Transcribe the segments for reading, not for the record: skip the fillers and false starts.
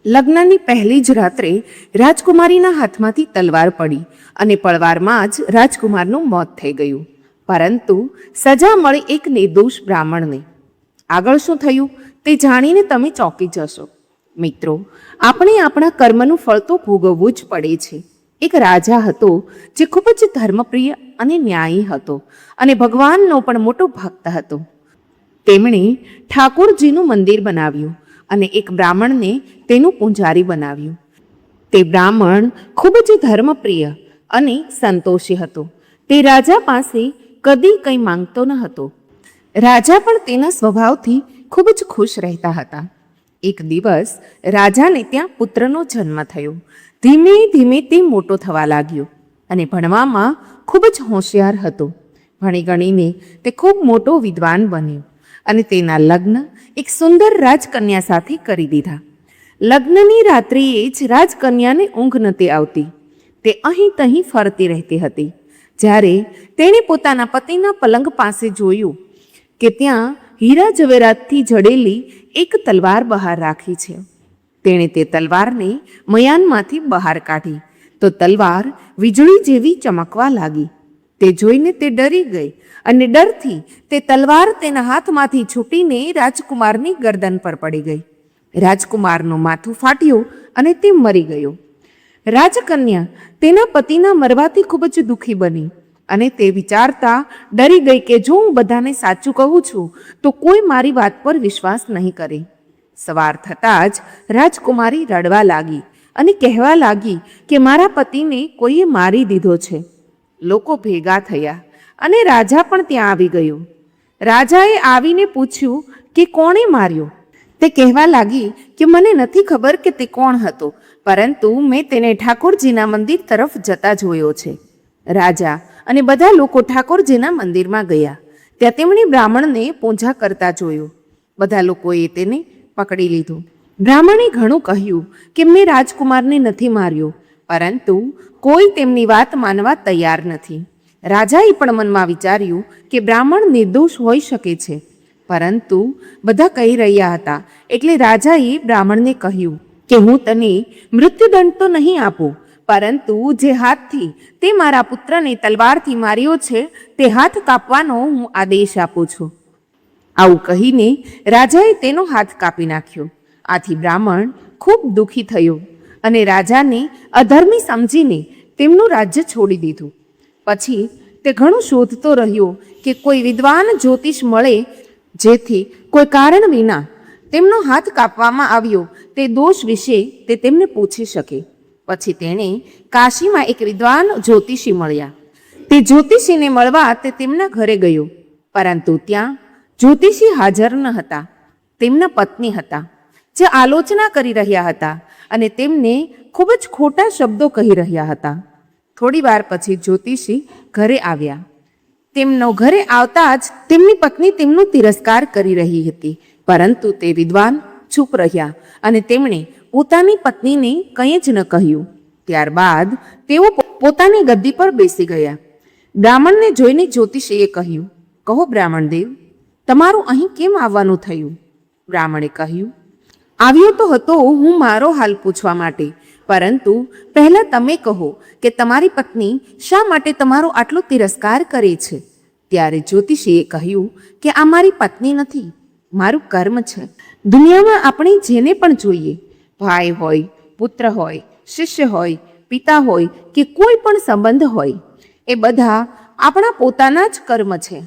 લગ્નની પહેલી જ રાત્રે રાજકુમારીના હાથમાંથી તલવાર પડી અને પળવારમાં જ રાજકુમારનું મોત થઈ ગયું. પરંતુ સજા મળી એક નિર્દોષ બ્રાહ્મણને. આગળ શું થયું તે જાણીને તમે ચોંકી જશો. મિત્રો, આપણે આપણા કર્મનું ફળ તો ભોગવવું જ પડે છે. એક રાજા હતો જે ખૂબ જ ધર્મપ્રિય અને ન્યાયી હતો અને ભગવાનનો પણ મોટો ભક્ત હતો. તેમણે ઠાકોરજીનું મંદિર બનાવ્યું અને એક બ્રાહ્મણને તેનું પૂંજારી બનાવ્યું. તે બ્રાહ્મણ ખૂબ જ ધર્મપ્રિય અને સંતોષી હતો. તે રાજા પાસે કદી કંઈ માંગતો ન હતો. રાજા પણ તેના સ્વભાવથી ખૂબ જ ખુશ રહેતા હતા. એક દિવસ રાજાને ત્યાં પુત્રનો જન્મ થયો. ધીમે ધીમે તે મોટો થવા લાગ્યો અને ભણવામાં ખૂબ જ હોશિયાર હતો. ભણી ગણીને તે ખૂબ મોટો વિદ્વાન બન્યો અને તેના લગ્ન એક સુંદર રાજકન્યા સાથે કરી દીધા. લગ્નની રાત્રિએ જ રાજકન્યાને ઊંઘ નહોતી આવતી. તે અહીં તહીં ફરતી રહેતી હતી. જ્યારે તેણે પોતાના પતિના પલંગ પાસે જોયું કે ત્યાં હીરા જવેરાતથી જડેલી એક તલવાર બહાર રાખી છે. તેણે તે તલવારને મયાનમાંથી બહાર કાઢી તો તલવાર વીજળી જેવી ચમકવા લાગી. તે જોઈને તે ડરી ગઈ અને ડરથી તે તલવાર તેના હાથમાંથી છૂટીને રાજકુમારની ગરદન પર પડી ગઈ. રાજકુમારનું માથું ફાટ્યું અને તે મરી ગયો. રાજકન્યા તેના પતિના મરવાથી ખૂબ જ દુઃખી બની અને તે વિચારતા ડરી ગઈ કે જો હું બધાને સાચું કહું છું તો કોઈ મારી વાત પર વિશ્વાસ નહીં કરે. સવાર થતાં જ રાજકુમારી રડવા લાગી અને કહેવા લાગી કે મારા પતિને કોઈએ મારી દીધો છે. લોકો ભેગા થયા અને રાજા પણ ત્યાં આવી ગયો. રાજાએ આવીને પૂછ્યું કે કોણે માર્યો? તે કહેવા લાગી કે મને નથી ખબર કે તે કોણ હતો, પરંતુ મેં તેને ઠાકોરજીના મંદિર તરફ જતા જોયો છે. રાજા અને બધા લોકો ઠાકોરજીના મંદિરમાં ગયા. ત્યાં તેમણે બ્રાહ્મણને પૂજા કરતા જોયો. બધા લોકોએ તેને પકડી લીધો. બ્રાહ્મણે ઘણું કહ્યું કે મેં રાજકુમારને નથી માર્યો, પરંતુ કોઈ તેમની વાત માનવા તૈયાર નથી. રાજાએ પણ મનમાં વિચાર્યું કે બ્રાહ્મણ નિર્દોષ હોઈ શકે છે, પરંતુ બધા કહી રહ્યા હતા એટલે રાજાએ બ્રાહ્મણને કહ્યું કે હું તને મૃત્યુદંડ તો નહીં આપું, પરંતુ જે હાથથી તે મારા પુત્રને તલવારથી માર્યો છે તે હાથ કાપવાનો હું આદેશ આપું છું. આવું કહીને રાજાએ તેનો હાથ કાપી નાખ્યો. આથી બ્રાહ્મણ ખૂબ દુઃખી થયો અને રાજાને અધર્મી સમજીને તેમનું રાજ્ય છોડી દીધું. પછી તે ઘણું શોધતો રહ્યો કે કોઈ વિદ્વાન જ્યોતિષ મળે જેથી કોઈ કારણ વિના તેમનો હાથ કાપવામાં આવ્યો તે દોષ વિશે તે તેમને પૂછી શકે. પછી તેણે કાશીમાં એક વિદ્વાન જ્યોતિષી મળ્યા. તે જ્યોતિષીને મળવા તે તેમના ઘરે ગયો, પરંતુ ત્યાં જ્યોતિષી હાજર ન હતા. તેમના પત્ની હતા જે આલોચના કરી રહ્યા હતા અને તેમને ખૂબ જ ખોટા શબ્દો કહી રહ્યા હતા. થોડી વાર પછી જ્યોતિષી ઘરે આવ્યા. તેમનો ઘરે આવતા જ તેમની પત્ની તેમનો તિરસ્કાર કરી રહી હતી, પરંતુ તે વિદ્વાન ચૂપ રહ્યા અને તેમણે પોતાની પત્નીને કંઈ જ ન કહ્યું. ત્યારબાદ તેઓ પોતાની ગદ્દી પર બેસી ગયા. બ્રાહ્મણને જોઈને જ્યોતિષીએ કહ્યું, કહો બ્રાહ્મણદેવ, તમારું અહીં કેમ આવવાનું થયું? બ્રાહ્મણે કહ્યું, આવ્યો તો હતો હું મારો હાલ પૂછવા માટે, પરંતુ પહેલાં તમે કહો કે તમારી પત્ની શા માટે તમારો આટલો તિરસ્કાર કરે છે? ત્યારે જ્યોતિષીએ કહ્યું કે આ મારી પત્ની નથી, મારું કર્મ છે. દુનિયામાં આપણે જેને પણ જોઈએ, ભાઈ હોય, પુત્ર હોય, શિષ્ય હોય, પિતા હોય કે કોઈ પણ સંબંધ હોય, એ બધા આપણા પોતાના જ કર્મ છે.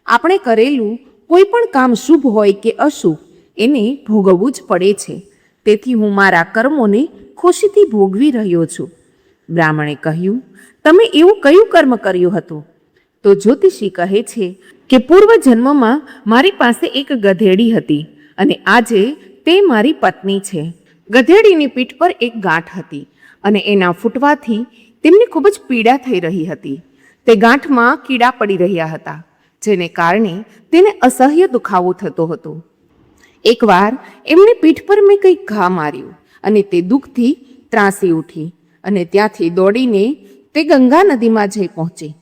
આપણે કરેલું કોઈ પણ કામ શુભ હોય કે અશુભ એને ભોગવવું જ પડે છે. તેથી હું મારા કર્મોને ખુશીથી ભોગવી રહ્યો છું. બ્રાહ્મણે કહ્યું, તમે એવું કયું કર્મ કર્યું હતું? તો જ્યોતિષી કહે છે કે પૂર્વ જન્મમાં મારી પાસે એક ગધેડી હતી અને આજે તે મારી પત્ની છે. ગધેડીની પીઠ પર એક ગાંઠ હતી અને એના ફૂટવાથી તેમને ખૂબ જ પીડા થઈ રહી હતી. તે ગાંઠમાં કીડા પડી રહ્યા હતા, જેને કારણે તેને અસહ્ય દુખાવો થતો હતો. એકવાર એમની પીઠ પર મેં કંઈક ઘા માર્યું અને તે દુઃખથી ત્રાસી ઉઠી અને ત્યાંથી દોડીને તે ગંગા નદીમાં જઈ પહોંચી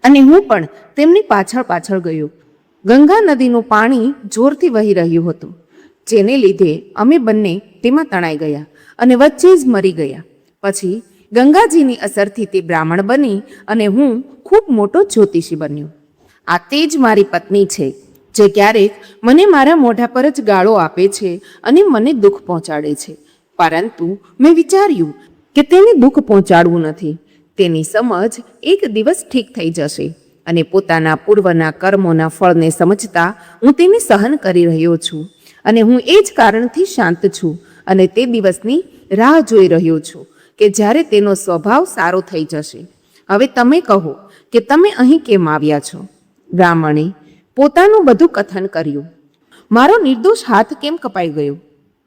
અને હું પણ તેમની પાછળ પાછળ ગયો. ગંગા નદીનું પાણી જોરથી વહી રહ્યું હતું. જેને લીધે અમે બંને તેમાં તણાઈ ગયા અને વચ્ચે જ મરી ગયા. પછી ગંગાજીની અસરથી તે બ્રાહ્મણ બની અને હું ખૂબ મોટો જ્યોતિષી બન્યો. આ તે જ મારી પત્ની છે, જે ક્યારેક મને મારા મોઢા પર જ ગાળો આપે છે અને મને દુઃખ પહોંચાડે છે. પરંતુ મેં વિચાર્યું કે તેને દુઃખ પહોંચાડવું નથી. તેની સમજ એક દિવસ ઠીક થઈ જશે અને પોતાના પૂર્વના કર્મોના ફળને સમજતા હું તેને સહન કરી રહ્યો છું અને હું એ જ કારણથી શાંત છું અને તે દિવસની રાહ જોઈ રહ્યો છું કે જ્યારે તેનો સ્વભાવ સારો થઈ જશે. હવે તમે કહો કે તમે અહીં કેમ આવ્યા છો? બ્રાહ્મણે પોતાનું બધું કથન કર્યું. મારો નિર્દોષ હાથ કેમ કપાઈ ગયો?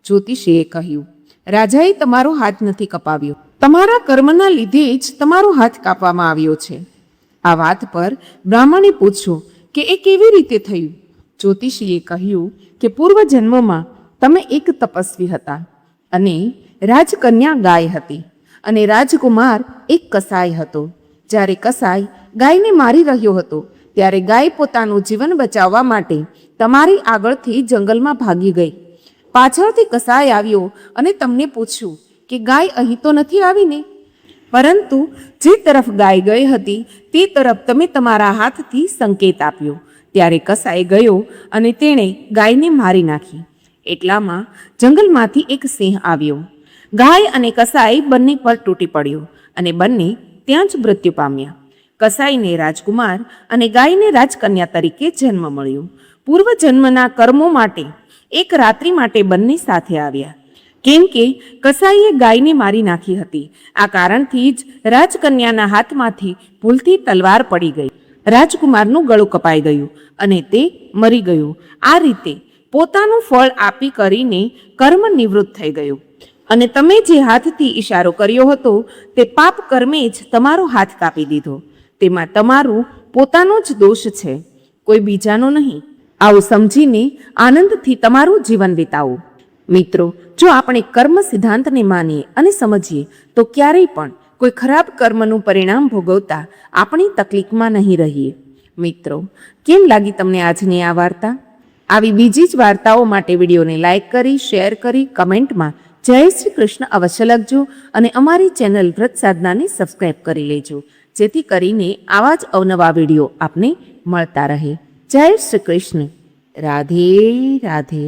જ્યોતિષીએ કહ્યું, રાજાએ તમારો હાથ નથી કપાવ્યો, તમારા કર્મના લીધે જ તમારો હાથ કાપવામાં આવ્યો છે. આ વાત પર બ્રાહ્મણે પૂછ્યું કે એ કેવી રીતે થયું? જ્યોતિષીએ કહ્યું કે પૂર્વજન્મમાં તમે એક તપસ્વી હતા અને રાજકન્યા ગાય હતી અને રાજકુમાર એક કસાઈ હતો. જ્યારે કસાઈ ગાયને મારી રહ્યો હતો ત્યારે ગાય પોતાનું જીવન બચાવવા માટે તમારી આગળથી જંગલમાં ભાગી ગઈ. પાછળથી કસાઈ આવ્યો અને તમને પૂછ્યું કે ગાય અહીં તો નથી આવીને? પરંતુ જે તરફ ગાય ગઈ હતી તે તરફ તમે તમારા હાથથી સંકેત આપ્યો. ત્યારે કસાઈ ગયો અને તેણે ગાયને મારી નાખી. એટલામાં જંગલમાંથી એક સિંહ આવ્યો. ગાય અને કસાઈ બંને પર તૂટી પડ્યો અને બંને ત્યાં જ મૃત્યુ પામ્યા. કસાઈને રાજકુમાર અને ગાયને રાજકન્યા તરીકે જન્મ મળ્યો. પૂર્વજન્મના કર્મો માટે એક રાત્રિ માટે બંને સાથે આવ્યા. કેમ કે કસાઈએ ગાયને મારી નાખી હતી. આ કારણથી જ રાજકન્યાના હાથમાંથી ભૂલથી તલવાર પડી ગઈ. રાજકુમારનું ગળું કપાઈ ગયું અને તે મરી ગયું. આ રીતે પોતાનું ફળ આપી કરીને કર્મ નિવૃત્ત થઈ ગયું. અને તમે જે હાથથી ઈશારો કર્યો હતો તે પાપ કર્મે જ તમારો હાથ કાપી દીધો. તેમાં તમારું પોતાનો જ દોષ છે, કોઈ બીજાનો નહીં. આવું સમજીને આનંદથી તમારું જીવન વિતાવો. મિત્રો, જો આપણે કર્મ સિદ્ધાંતને માનીએ અને સમજીએ તો ક્યારેય પણ કોઈ ખરાબ કર્મનું પરિણામ ભોગવતા આપણી તકલીફમાં નહીં રહીએ. મિત્રો, કેમ લાગી તમને આજની આ વાર્તા? આવી બીજી જ વાર્તાઓ માટે વિડીયોને લાઈક કરી, શેર કરી, કમેન્ટમાં જય શ્રી કૃષ્ણ અવશ્ય લખજો અને અમારી ચેનલ વ્રત સાધનાને સબસ્ક્રાઈબ કરી લેજો, જેથી કરીને આવા જ અવનવા વિડીયો આપને મળતા રહે. જય શ્રી કૃષ્ણ. રાધે રાધે.